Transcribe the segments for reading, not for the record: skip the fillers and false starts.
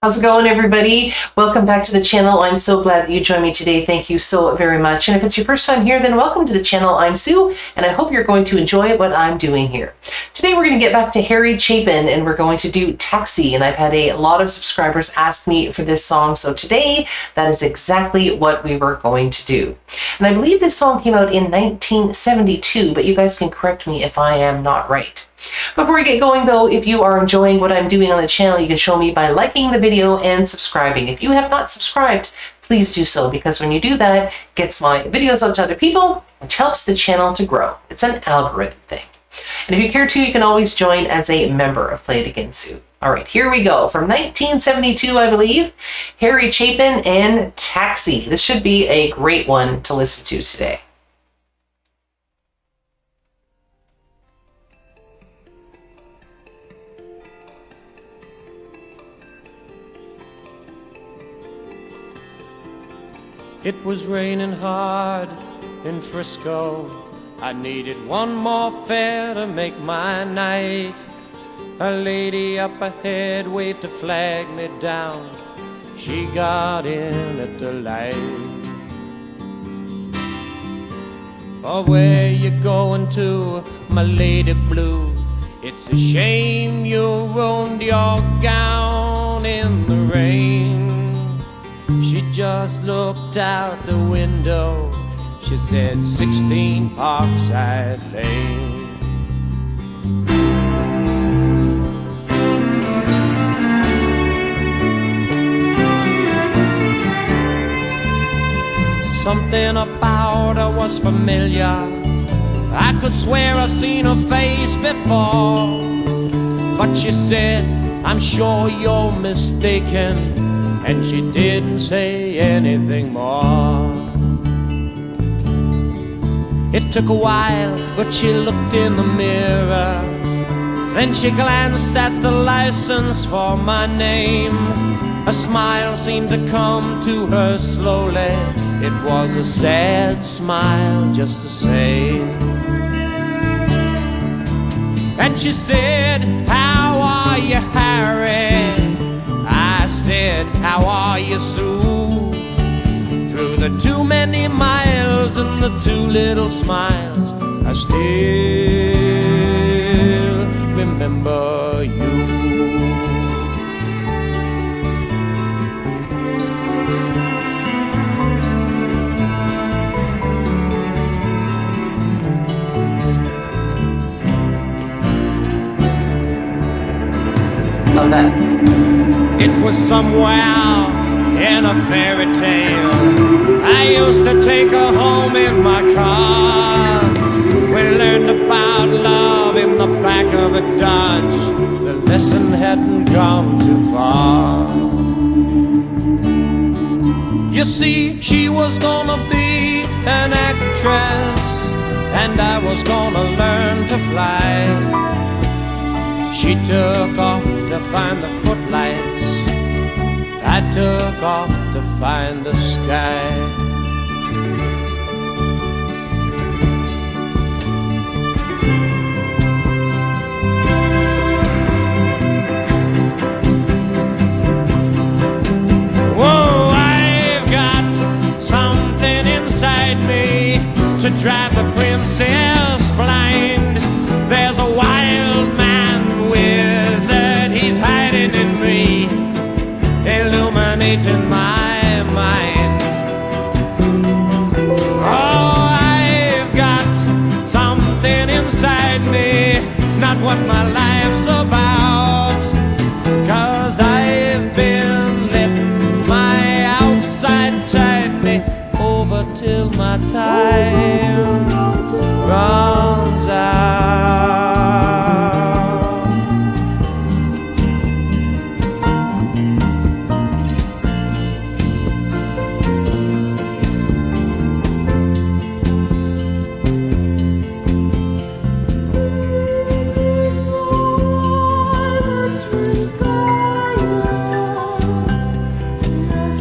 How's it going, everybody? Welcome back to the channel. I'm so glad that you joined me today. Thank you so very much. And if it's your first time here, then welcome to the channel. I'm Sue, and I hope you're going to enjoy what I'm doing here. Today, we're going to get back to Harry Chapin, and we're going to do Taxi. And I've had a lot of subscribers ask me for this song, so today, that is exactly what we were going to do. And I believe this song came out in 1972, but you guys can correct me if I am not right. Before we get going though, if you are enjoying what I'm doing on the channel, you can show me by liking the video and subscribing. If you have not subscribed, please do so, because when you do that, it gets my videos out to other people, which helps the channel to grow. It's an algorithm thing. And if you care to, you can always join as a member of PLAYITAGAINSUE. All right, here we go. From 1972, I believe, Harry Chapin and Taxi. This should be a great one to listen to today. It was raining hard in Frisco. I needed one more fare to make my night. A lady up ahead waved to flag me down. She got in at the light. Oh, where you going to, my lady blue? It's a shame you ruined your gown in the rain. She just looked out the window. She said, 16 Parkside Lane. Something about her was familiar. I could swear I've seen her face before. But she said, I'm sure you're mistaken. And she didn't say anything more. It took a while, but she looked in the mirror. Then she glanced at the license for my name. A smile seemed to come to her slowly. It was a sad smile just the same. And she said, how are you, Harry? I said, how are you, Sue? Through the too many miles and the too little smiles, I still remember you. Love that. It was somewhere in a fairy tale. I used to take her home in my car. We learned about love in the back of a Dodge. The lesson hadn't gone too far. You see, she was gonna be an actress, and I was gonna learn to fly. She took off to find the footlights. I took off to find the sky. Whoa, I've got something inside me to drive the princess blind. There's a wild man wizard, he's hiding in me, illuminating my mind. Oh, I've got something inside me, not what my life's about. 'Cause I've been letting my outside tide me over till my time runs out. Yes,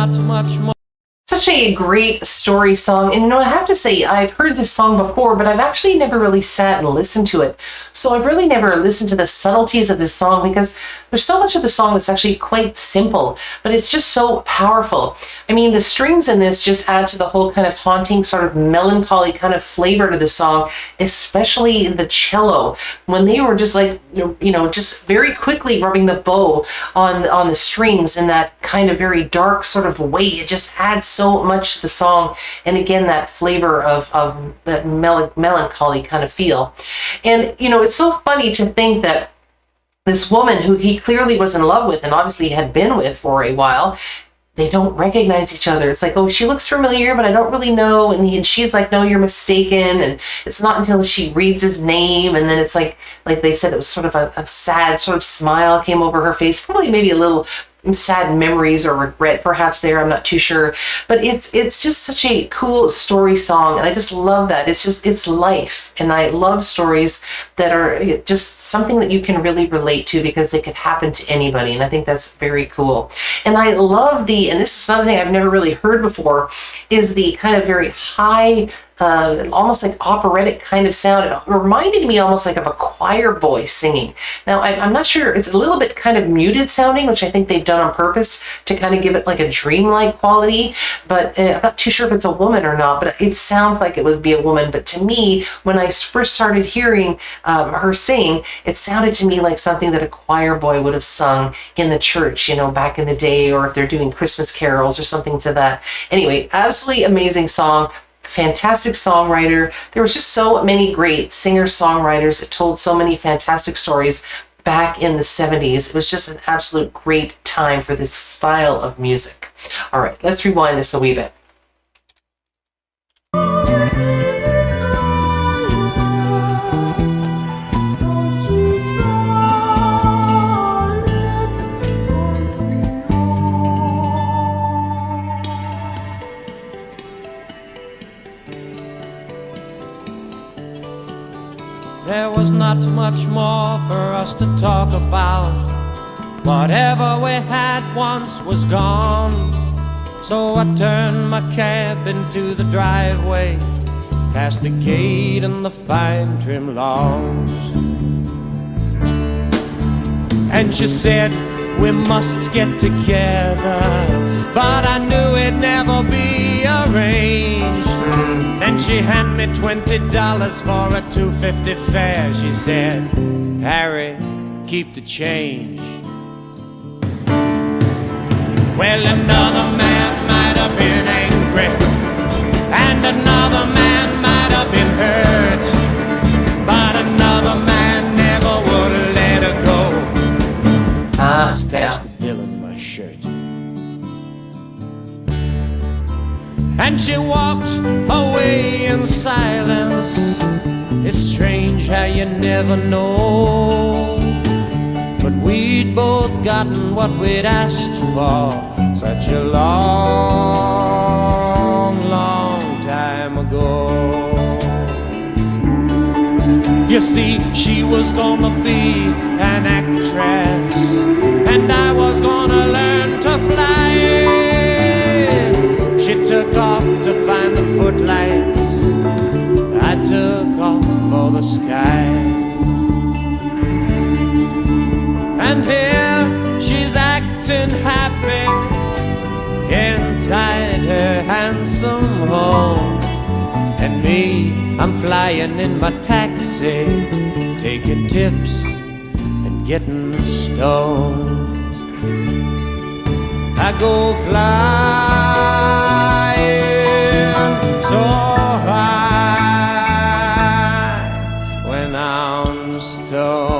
not much more. Such a great story song. And I have to say, I've heard this song before, but I've actually never really sat and listened to it. So I've really never listened to the subtleties of this song, because there's so much of the song that's actually quite simple, but it's just so powerful. I mean, the strings in this just add to the whole kind of haunting, sort of melancholy kind of flavor to the song, especially the cello, when they were just like, just very quickly rubbing the bow on the strings in that kind of very dark sort of way. It just adds so much to the song, and again, that flavor of that melancholy kind of feel. And it's so funny to think that this woman who he clearly was in love with and obviously had been with for a while, they don't recognize each other. It's like, oh, she looks familiar, but I don't really know. And she's like, no, you're mistaken. And it's not until she reads his name, and then it's like they said, it was sort of a sad sort of smile came over her face, probably maybe a little sad memories or regret perhaps there, I'm not too sure, but it's just such a cool story song, and I just love that. It's life, and I love stories that are just something that you can really relate to, because they could happen to anybody, and I think that's very cool. And I love and this is another thing I've never really heard before, is the kind of very high, almost like operatic kind of sound. It reminded me almost like of a choir boy singing. Now, I'm not sure, it's a little bit kind of muted sounding, which I think they've done on purpose to kind of give it like a dreamlike quality, but I'm not too sure if it's a woman or not, but it sounds like it would be a woman. But to me, when I first started hearing her sing, it sounded to me like something that a choir boy would have sung in the church, back in the day, or if they're doing Christmas carols or something to that. Anyway, absolutely amazing song. Fantastic songwriter. There was just so many great singer-songwriters that told so many fantastic stories back in the 70s. It was just an absolute great time for this style of music. All right, let's rewind this a wee bit. There was not much more for us to talk about. Whatever we had once was gone. So I turned my cab into the driveway, past the gate and the fine trim lawns. And she said, we must get together, but I knew it'd never be arranged. Then she handed me $20 for a $2.50 fare. She said, Harry, keep the change. Well, another man might have been angry, and another man might have been hurt, but another man never would let her go. I stashed the bill in my shirt. And she walked away in silence. It's strange how you never know, but we'd both gotten what we'd asked for such a long, long time ago. You see, she was gonna be an actress, and I was gonna learn to fly. She took off to find the footlights, I took off for the sky. And here she's acting happy inside her handsome home, and me, I'm flying in my taxi, taking tips and getting stoned. I go flying so high when I'm stoned.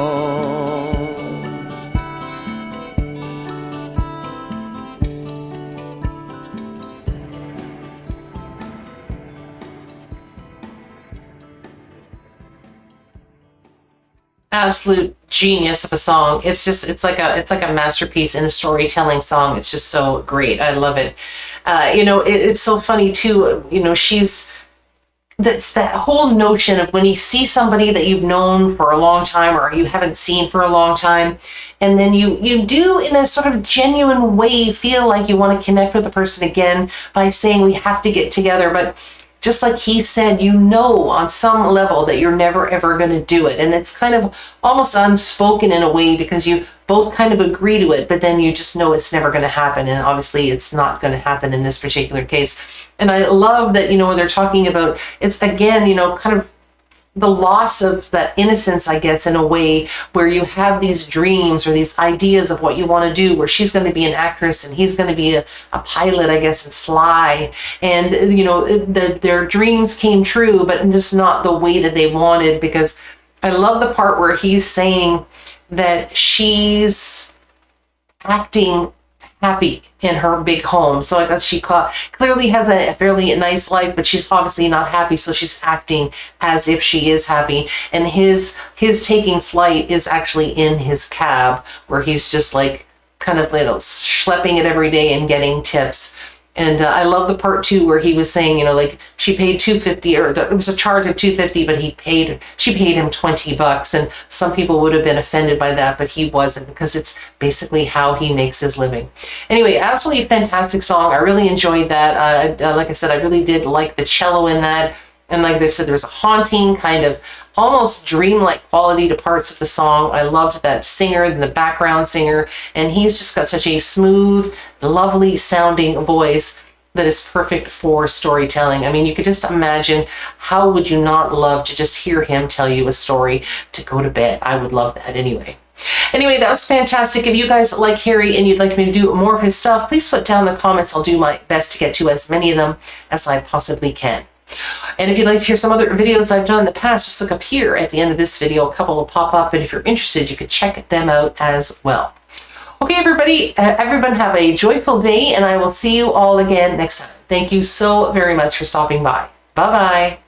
Absolute genius of a song. It's like a masterpiece in a storytelling song. It's just so great. I love it. It's so funny too. She's that's that whole notion of when you see somebody that you've known for a long time or you haven't seen for a long time, and then you do in a sort of genuine way feel like you want to connect with the person again by saying we have to get together, but just like he said, you know on some level that you're never ever going to do it. And it's kind of almost unspoken in a way because you both kind of agree to it, but then you just know it's never going to happen. And obviously it's not going to happen in this particular case. And I love that, when they're talking about, it's again, kind of the loss of that innocence, I guess, in a way where you have these dreams or these ideas of what you want to do, where she's going to be an actress and he's going to be a pilot, I guess, and fly. And, their dreams came true, but just not the way that they wanted, because I love the part where he's saying that she's acting happy in her big home. So I guess she clearly has a fairly nice life, but she's obviously not happy. So she's acting as if she is happy. And his taking flight is actually in his cab, where he's just like kind of schlepping it every day and getting tips. And I love the part too where he was saying, like she paid $250, or it was a charge of $250, but she paid him $20. And some people would have been offended by that, but he wasn't, because it's basically how he makes his living. Anyway, absolutely fantastic song. I really enjoyed that. Like I said, I really did like the cello in that. And like they said, there's a haunting kind of almost dreamlike quality to parts of the song. I loved that singer, the background singer, and he's just got such a smooth, lovely sounding voice that is perfect for storytelling. I mean, you could just imagine, how would you not love to just hear him tell you a story to go to bed? I would love that anyway. Anyway, that was fantastic. If you guys like Harry and you'd like me to do more of his stuff, please put down in the comments. I'll do my best to get to as many of them as I possibly can. And if you'd like to hear some other videos I've done in the past, just look up here at the end of this video. A couple will pop up, and if you're interested, you could check them out as well. Okay, everybody, everyone have a joyful day, and I will see you all again next time. Thank you so very much for stopping by. Bye-bye.